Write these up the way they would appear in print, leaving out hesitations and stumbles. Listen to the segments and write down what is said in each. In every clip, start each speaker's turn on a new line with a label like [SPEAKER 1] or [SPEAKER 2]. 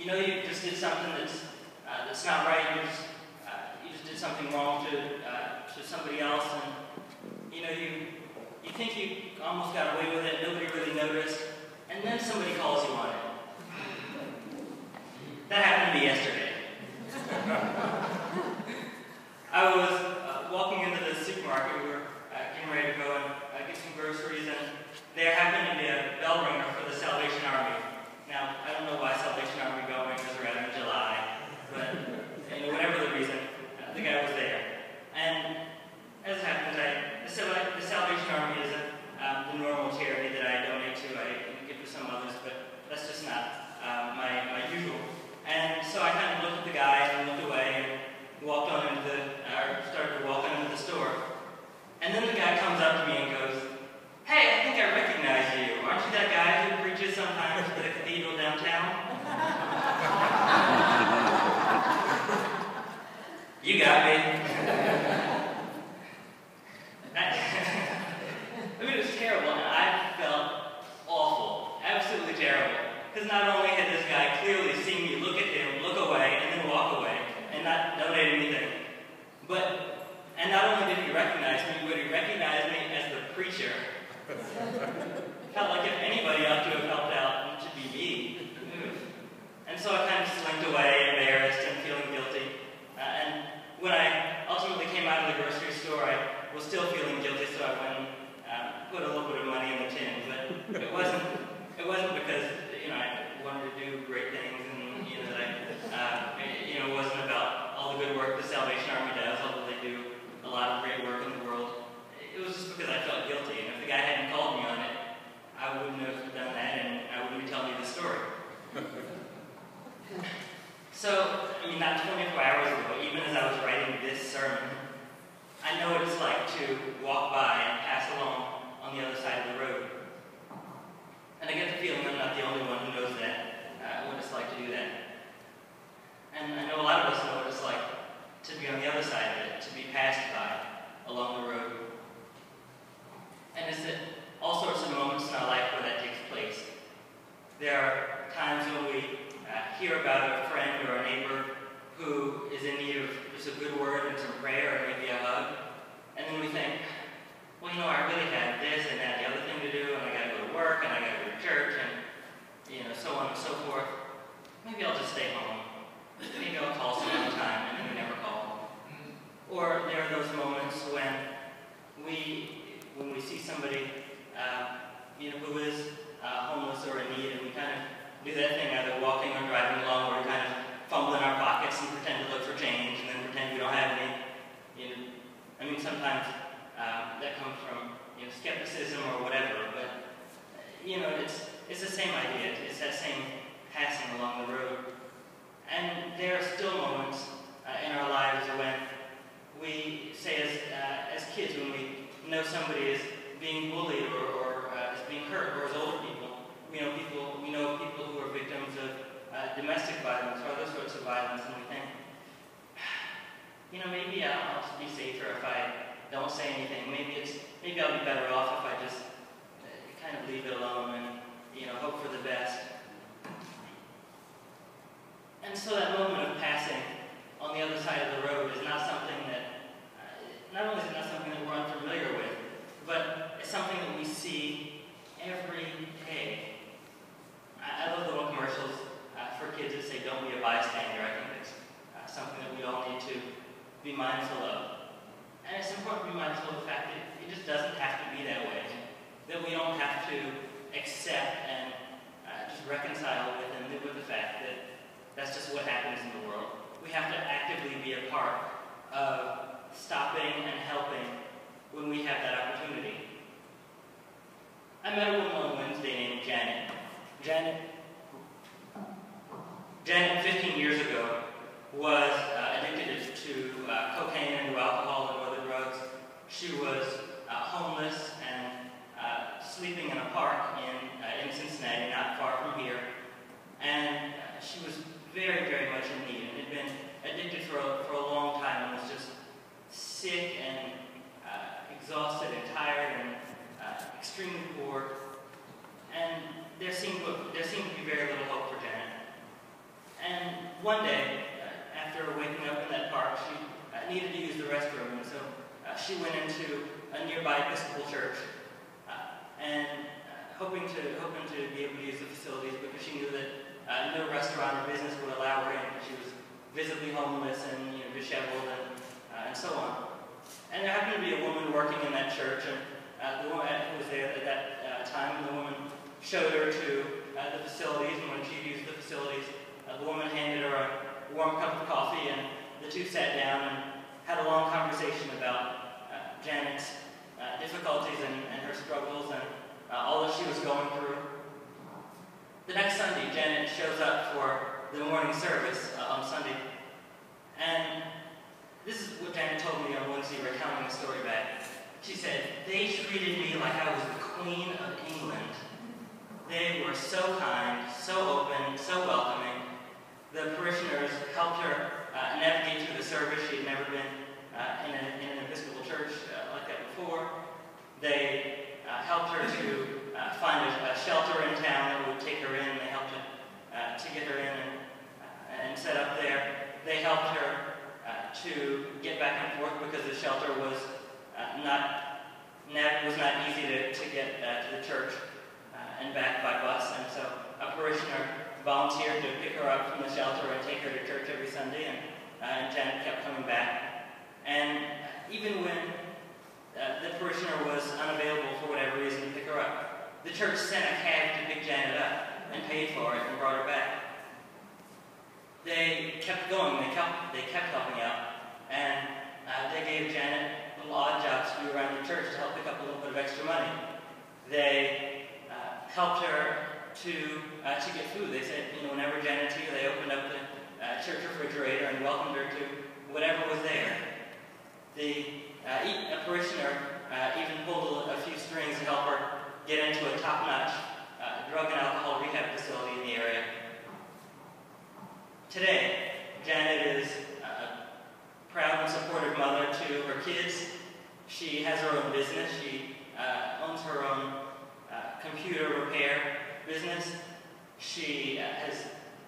[SPEAKER 1] you know you just did something that's not right. You just did something wrong to somebody else, and you know you think you almost got away with it. Nobody really noticed, and then somebody calls you on it. That happened to me yesterday. I was walking into the supermarket. We were getting ready to go and get some groceries, and there happened to be a bell ringer for the Salvation Army. Now, I don't know why Salvation Army bell ringers are out in July, but you know, whatever the reason, the guy was there. And as happens, the Salvation Army is the normal charity that I donate to. I give to some others, but that's just not my usual. And so I kind of looked at the guy and looked away and walked on into started to walk into the store. And then the guy comes up to me and goes, "Hey, I think I recognize you. Aren't you that guy who preaches sometimes for the cathedral downtown?" You got me. I mean, it was terrible, and I felt awful, absolutely terrible. Because not only had this guy clearly seen me look at him, look away, and then walk away, and not donate anything, and not only did he recognize me, but he recognized me as the preacher. Felt like if anybody ought to have helped out, it should be me. And so I kind of slinked away, embarrassed and feeling guilty. And when I ultimately came out of the grocery store, I was still feeling guilty, so I went and put a little bit of money in the tin. But it wasn't because I wanted to do great things, and that it wasn't about all the good work the Salvation Army does, although they do a lot of great work in the world. It was just because I felt guilty, and if the guy hadn't called me on it, I wouldn't have done that, and I wouldn't be telling you the story. So, not 24 hours ago, even as I was writing this sermon, I know what it's like to walk by and pass along on the other side of the road. And I get the feeling I'm not the only one who knows that, what it's like to do that. And I know a lot of us know what it's like to be on the other side of it, to be passed by along the road. And it's at all sorts of moments in our life where that takes place. There are times when we hear about a friend or a neighbor who is in need of just a good word and some prayer or maybe a hug. And then we think, well, I really had this and that, the other thing to do, and I got to go to work, and I got to go to church, and so on and so forth. Maybe I'll just stay home. Maybe I'll call some other time, and then we never call. Or there are those moments when we see somebody, who is homeless or in need, and we kind of do that thing, either walking or driving along, where we kind of fumble in our pockets and pretend to look for change, and then pretend we don't have any. Sometimes that comes from skepticism or whatever, but it's the same idea. It's that same passing along the road. And there are still moments in our lives when we say, as kids, when we know somebody is being bullied or is being hurt, or as older people, we know people who are victims of domestic violence or other sorts of violence, and we think, maybe I'll just be safer if I don't say anything. Maybe I'll be better off if I just kind of leave it alone and hope for the best. And so that moment of passing on the other side of the road is not something that, not only is it not something that we're unfamiliar with, but it's something that we see every day. I love the one commercials for kids that say, "Don't be a bystander." I think it's something that we all need to be mindful of. And it's important to be mindful of the fact that it just doesn't have to be that way. That we don't have to accept and just reconcile with and live with the fact that that's just what happens in the world. We have to actively be a part of stopping and helping when we have that opportunity. I met a woman on Wednesday named Janet. Janet, 15 years ago, was addicted to cocaine and to alcohol and other drugs. She was homeless and sleeping in a park in Cincinnati, not far from here. And she was very, very much in need, and had been addicted for a long time, and was just sick and exhausted and tired and extremely poor. And there seemed to be very little hope for Janet. one day, after waking up in that park, she needed to use the restroom, and so she went into a nearby Episcopal church, and hoping to be able to use the facilities because she knew that no restaurant or business would allow her in. She was visibly homeless and disheveled and so on. And there happened to be a woman working in that church, and the woman who was there at that time, and the woman showed her to the facilities, and when she used the facilities, the woman handed her a warm cup of coffee, and the two sat down and had a long conversation about Janet's difficulties and her struggles and all that she was going through. The next Sunday, Janet shows up for the morning service on Sunday, and this is what Janet told me on Wednesday, recounting the story back. She said, "They treated me like I was the Queen of England. They were so kind, so open, so welcoming. The parishioners helped her navigate through the service. She had never been in an Episcopal church like that before. They helped her to find a shelter in town that would take her in. They helped to get her in and set up there. They helped her to get back and forth because the shelter was not easy to get to the church and back by bus. And so a parishioner volunteered to pick her up from the shelter and take her to church every Sunday, and Janet kept coming back. And even when the parishioner was unavailable for whatever reason to pick her up, the church sent a cab to pick Janet up and paid for it and brought her back. They kept going, they kept helping out, and they gave Janet little odd jobs to do around the church to help pick up a little bit of extra money. They helped her to get food. They said, whenever Janet's here, they opened up the church refrigerator and welcomed her to whatever was there. A parishioner even pulled a few strings to help her get into a top-notch drug and alcohol rehab facility in the area. Today, Janet is a proud and supportive mother to her kids. She has her own business. She owns her own computer repair business. She has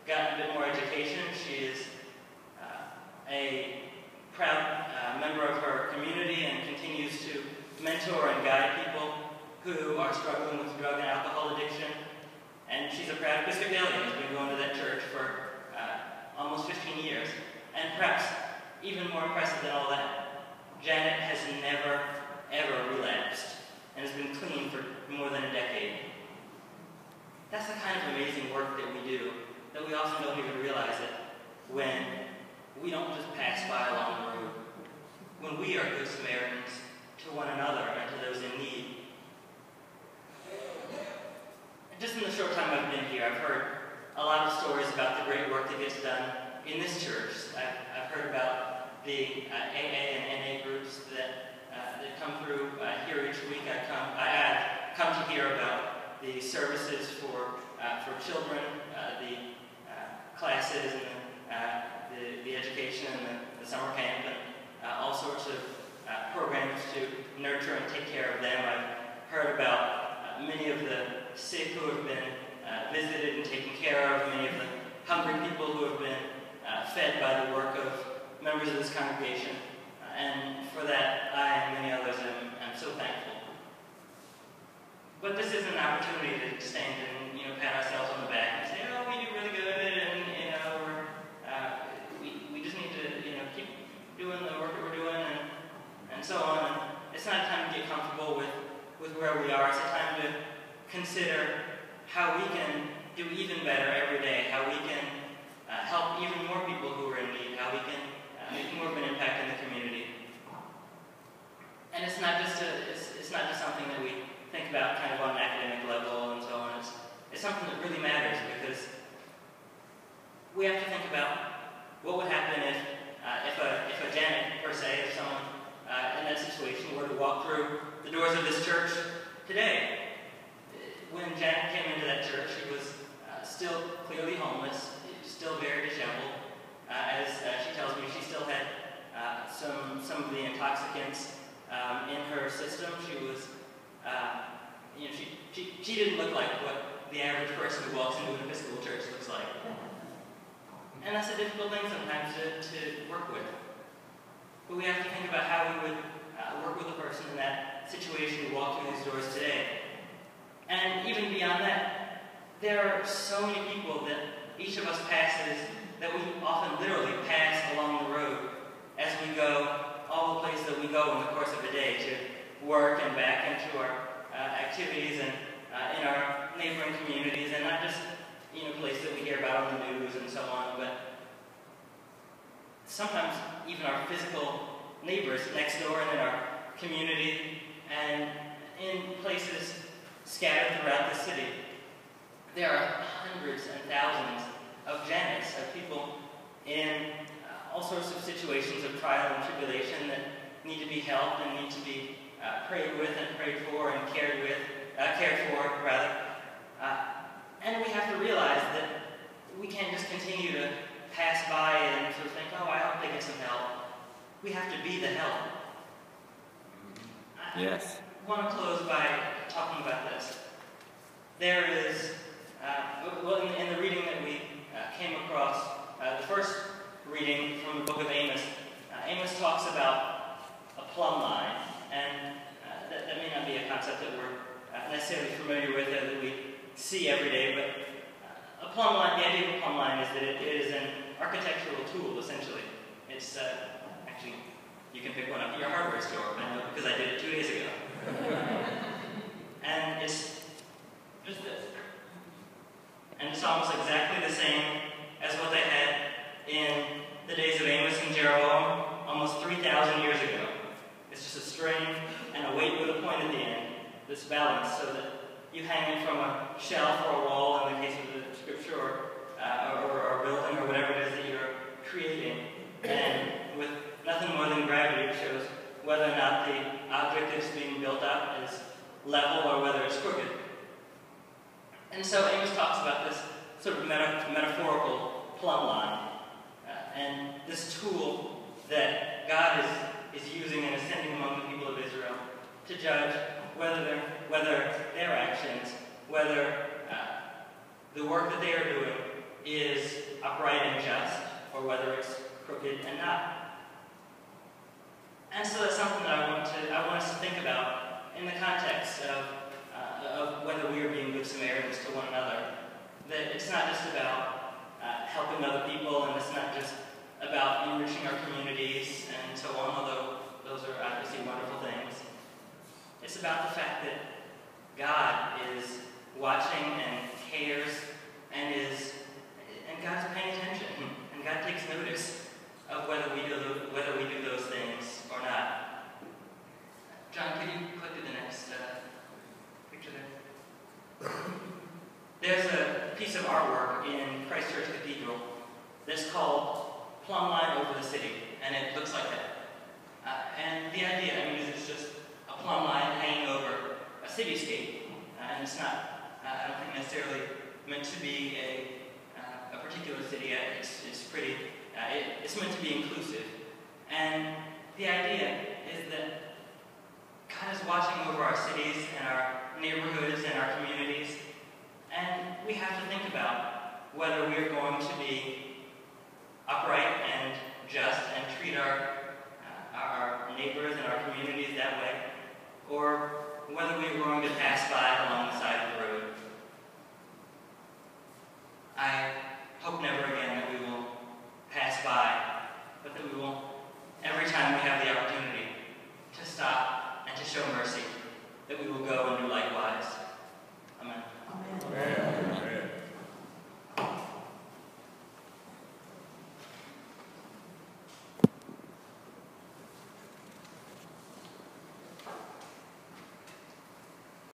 [SPEAKER 1] gotten a bit more education. She is a proud member of her community and continues to mentor and guide people who are struggling with drug and alcohol addiction. And she's a proud Episcopalian, has been going to that church for almost 15 years. And perhaps even more impressive than all that, Janet has never, ever relapsed and has been clean for more than a decade. That's the kind of amazing work that we do, that we often don't even realize it when we don't just pass by along the road. When we are good Samaritans to one another and to those in need. Just in the short time I've been here, I've heard a lot of stories about the great work that gets done in this church. I've heard about the AA and NA groups that come through here each week. I come to hear about the services for children, the classes and the education and the summer camp, and all sorts of programs to nurture and take care of them. I've heard about many of the sick who have been visited and taken care of, many of the hungry people who have been fed by the work of members of this congregation. And for that, I and many others am so thankful. But this isn't an opportunity to stand and pat ourselves on the back and say, "Oh, we do really good," and we just need to keep doing the work that we're doing and so on. And it's not a time to get comfortable with where we are. It's a time to consider how we can do even better every day, how we can help even more people who are in need, how we can make more of an impact in the community. And it's not just something that we think about kind of on an academic level and so on. It's something that really matters, because we have to think about what would happen if a Janet, per se, if someone in that situation were to walk through the doors of this church today. When Janet came into that church, she was still clearly homeless, still very disheveled. As she tells me, she still had some of the intoxicants in her system. She was, she didn't look like what the average person who walks into an Episcopal church looks like. And that's a difficult thing sometimes to work with. But we have to think about how we would work with a person in that situation who walked through these doors today. And even beyond that, there are so many people that each of us passes that we often literally pass along the road as we go all the places that we go in the course of a day to work and back into our activities and in our neighboring communities, and not just places that we hear about on the news and so on, but sometimes even our physical neighbors next door and in our community and in places scattered throughout the city. There are hundreds and thousands of Janets, of people in all sorts of situations of trial and tribulation that need to be helped and need to be prayed with and prayed for and cared for. And we have to realize that we can't just continue to pass by and sort of think, oh, I hope they get some help. We have to be the help.
[SPEAKER 2] Yes.
[SPEAKER 1] I want to close by talking about this. There is, in the reading that we came across, the first reading from the book of Amos, Amos talks about a plumb line, and that may not be a concept that we're necessarily familiar with or that we see every day, but a plumb line, the idea of a plumb line is that it is an architectural tool, essentially. It's, actually, you can pick one up at your hardware store, I know because I did it 2 days ago. And it's just this. And it's almost exactly the same as what they had in the days of Amos and Jeroboam almost 3,000 years ago. It's just a string and a weight with a point at the end that's balanced so that you hang it from a shelf or a wall in the case of the scripture or a building or whatever it is that you're creating. And with nothing more than gravity, it shows whether or not the object that's being built up is level or whether it's crooked. And so Amos talks about this sort of metaphorical plumb line and this tool that God is using and is sending among the people of Israel to judge whether their actions, whether the work that they are doing is upright and just, or whether it's crooked and not. And so that's something that I want us to think about in the context of whether we are being good Samaritans to one another. That it's not just about helping other people, and it's not just about enriching our communities and so on, although those are obviously wonderful things. It's about the fact that God is watching and cares and God's paying attention, and God takes notice of whether we do those things or not. John, could you click to the next picture there? There's a piece of artwork in Christ Church Cathedral that's called Plumb Line Over the City, and it looks like that. And the idea, is it's just a plumb line hanging over a cityscape, and it's not, I don't think necessarily meant to be a particular city. It's meant to be inclusive. And the idea is that God is watching over our cities and our neighborhoods and our communities, and we have to think about whether we're going to be